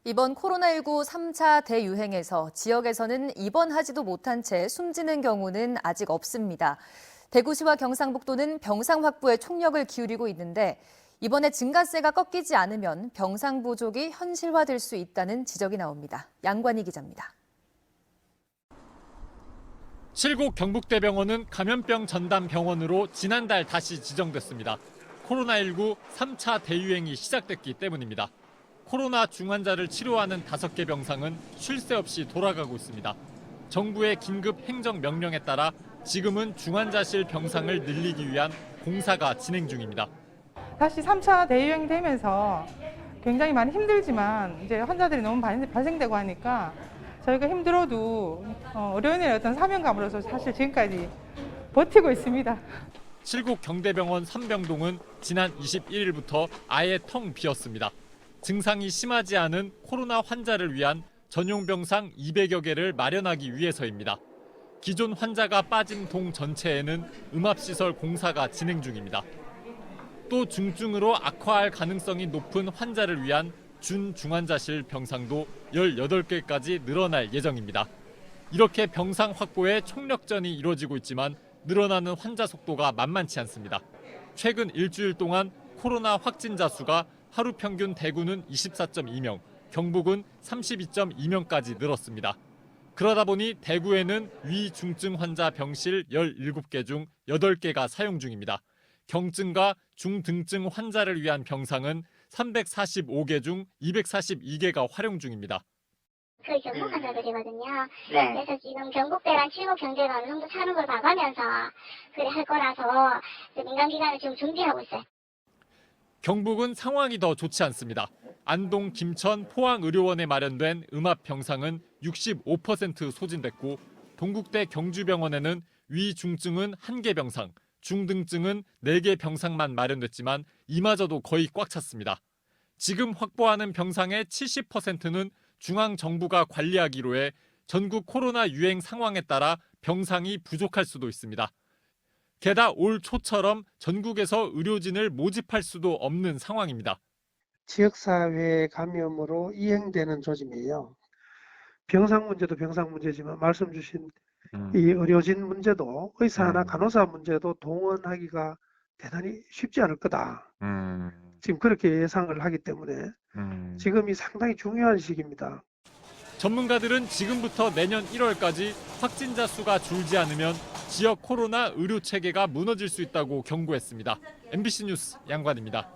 이번 코로나19 3차 대유행에서 지역에서는 입원하지도 못한 채 숨지는 경우는 아직 없습니다. 대구시와 경상북도는 병상 확보에 총력을 기울이고 있는데 이번에 증가세가 꺾이지 않으면 병상 부족이 현실화될 수 있다는 지적이 나옵니다. 양관희 기자입니다. 칠곡 경북대병원은 감염병 전담 병원으로 지난달 다시 지정됐습니다. 코로나19 3차 대유행이 시작됐기 때문입니다. 코로나 중환자를 치료하는 5개 병상은 쉴 새 없이 돌아가고 있습니다. 정부의 긴급 행정명령에 따라 지금은 중환자실 병상을 늘리기 위한 공사가 진행 중입니다. 다시 3차 대유행이 되면서 굉장히 많이 힘들지만 이제 환자들이 너무 많이 발생되고 하니까 저희가 힘들어도 의료인의 어떤 사명감으로서 사실 지금까지 버티고 있습니다. 칠곡 경대병원 3병동은 지난 21일부터 아예 텅 비었습니다. 증상이 심하지 않은 코로나 환자를 위한 전용 병상 200여 개를 마련하기 위해서입니다. 기존 환자가 빠진 동 전체에는 음압시설 공사가 진행 중입니다. 또 중증으로 악화할 가능성이 높은 환자를 위한 준중환자실 병상도 18개까지 늘어날 예정입니다. 이렇게 병상 확보에 총력전이 이루어지고 있지만 늘어나는 환자 속도가 만만치 않습니다. 최근 일주일 동안 코로나 확진자 수가 하루 평균 대구는 24.2명, 경북은 32.2명까지 늘었습니다. 그러다 보니 대구에는 위중증 환자 병실 17개 중 8개가 사용 중입니다. 경증과 중등증 환자를 위한 병상은 345개 중 242개가 활용 중입니다. 그 경북 환자들이거든요. 네. 그래서 지금 경북대랑 칠곡 경대가 어느 정도 차는 걸 봐가면서 그래 할 거라서 민간기관을 지금 준비하고 있어요. 경북은 상황이 더 좋지 않습니다. 안동, 김천, 포항의료원에 마련된 음압 병상은 65% 소진됐고 동국대 경주병원에는 위중증은 1개 병상, 중등증은 4개 병상만 마련됐지만 이마저도 거의 꽉 찼습니다. 지금 확보하는 병상의 70%는 중앙정부가 관리하기로 해 전국 코로나 유행 상황에 따라 병상이 부족할 수도 있습니다. 게다가 올 초처럼 전국에서 의료진을 모집할 수도 없는 상황입니다. 지역사회 감염으로 이행되는 조짐이에요. 병상 문제도 병상 문제지만 말씀 주신 이 의료진 문제도 의사나 간호사 문제도 동원하기가 대단히 쉽지 않을 거다. 지금 그렇게 예상을 하기 때문에 지금이 상당히 중요한 시기입니다. 전문가들은 지금부터 내년 1월까지 확진자 수가 줄지 않으면 지역 코로나 의료 체계가 무너질 수 있다고 경고했습니다. MBC 뉴스 양관입니다.